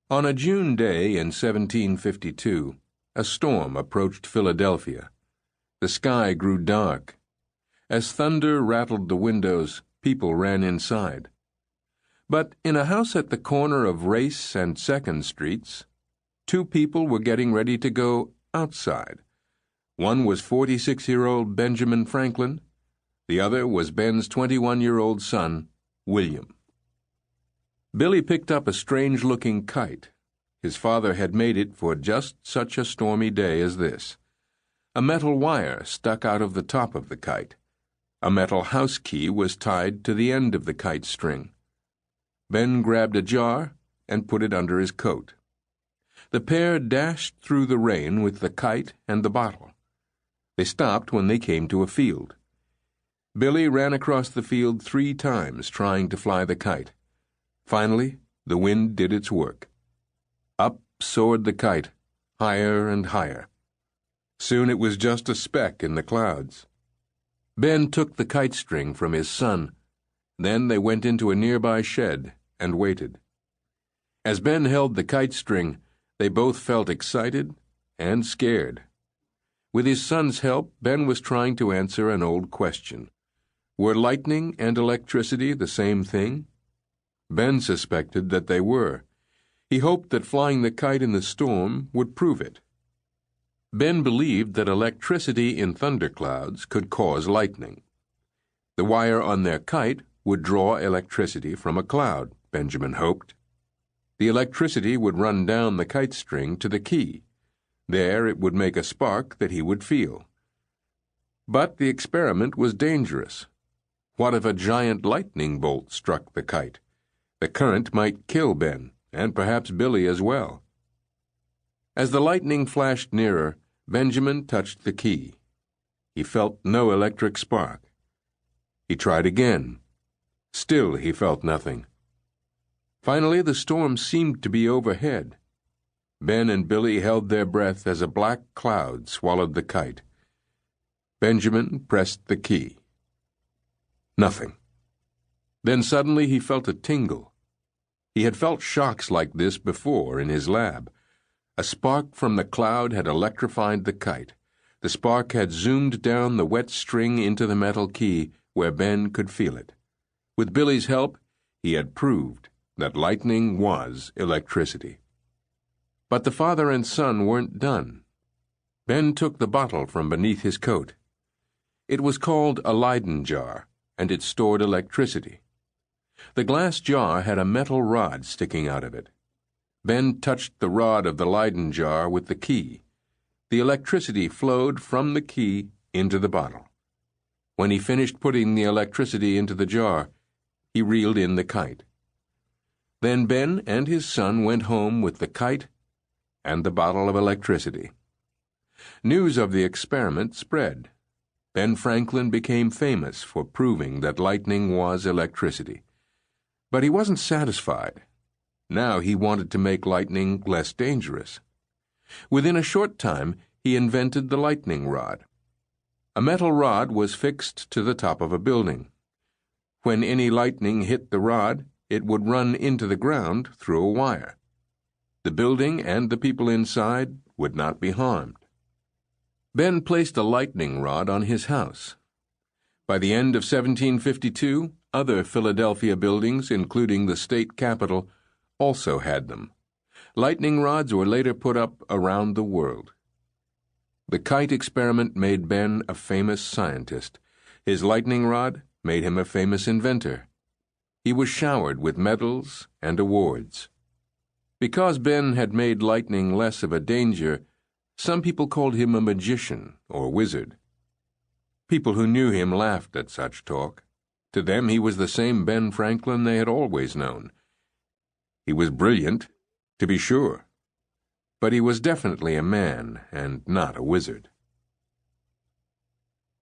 On a June day in 1752, a storm approached Philadelphia. The sky grew dark. As thunder rattled the windows, people ran inside. But in a house at the corner of Race and 2nd Streets, two people were getting ready to go outside. One was 46-year-old Benjamin Franklin. The other was Ben's 21-year-old son, William. Billy picked up a strange-looking kite. His father had made it for just such a stormy day as this. A metal wire stuck out of the top of the kite. A metal house key was tied to the end of the kite string. Ben grabbed a jar and put it under his coat. The pair dashed through the rain with the kite and the bottle. They stopped when they came to a field. Billy ran across the field 3 times trying to fly the kite. Finally, the wind did its work. Up soared the kite, higher and higher. Soon it was just a speck in the clouds. Ben took the kite string from his son. Then they went into a nearby shed and waited. As Ben held the kite string, they both felt excited and scared. With his son's help, Ben was trying to answer an old question. Were lightning and electricity the same thing? Ben suspected that they were. He hoped that flying the kite in the storm would prove it. Ben believed that electricity in thunderclouds could cause lightning. The wire on their kite would draw electricity from a cloud, Benjamin hoped. The electricity would run down the kite string to the key. There it would make a spark that he would feel. But the experiment was dangerous. What if a giant lightning bolt struck the kite? The current might kill Ben, and perhaps Billy as well. As the lightning flashed nearer, Benjamin touched the key. He felt no electric spark. He tried again. Still he felt nothing. Finally, the storm seemed to be overhead. Ben and Billy held their breath as a black cloud swallowed the kite. Benjamin pressed the key. Nothing. Then suddenly he felt a tingle. He had felt shocks like this before in his lab. A spark from the cloud had electrified the kite. The spark had zoomed down the wet string into the metal key where Ben could feel it. With Billy's help, he had proved that lightning was electricity. But the father and son weren't done. Ben took the bottle from beneath his coat. It was called a Leyden jar, and it stored electricity. The glass jar had a metal rod sticking out of it. Ben touched the rod of the Leyden jar with the key. The electricity flowed from the key into the bottle. When he finished putting the electricity into the jar, he reeled in the kite. Then Ben and his son went home with the kite and the bottle of electricity. News of the experiment spread. Ben Franklin became famous for proving that lightning was electricity. But he wasn't satisfied. Now he wanted to make lightning less dangerous. Within a short time, he invented the lightning rod. A metal rod was fixed to the top of a building. When any lightning hit the rod, it would run into the ground through a wire. The building and the people inside would not be harmed. Ben placed a lightning rod on his house. By the end of 1752, other Philadelphia buildings, including the state capitol, also had them. Lightning rods were later put up around the world. The kite experiment made Ben a famous scientist. His lightning rod made him a famous inventor. He was showered with medals and awards. Because Ben had made lightning less of a danger, some people called him a magician or wizard. People who knew him laughed at such talk. To them he was the same Ben Franklin they had always known. He was brilliant, to be sure, but he was definitely a man and not a wizard.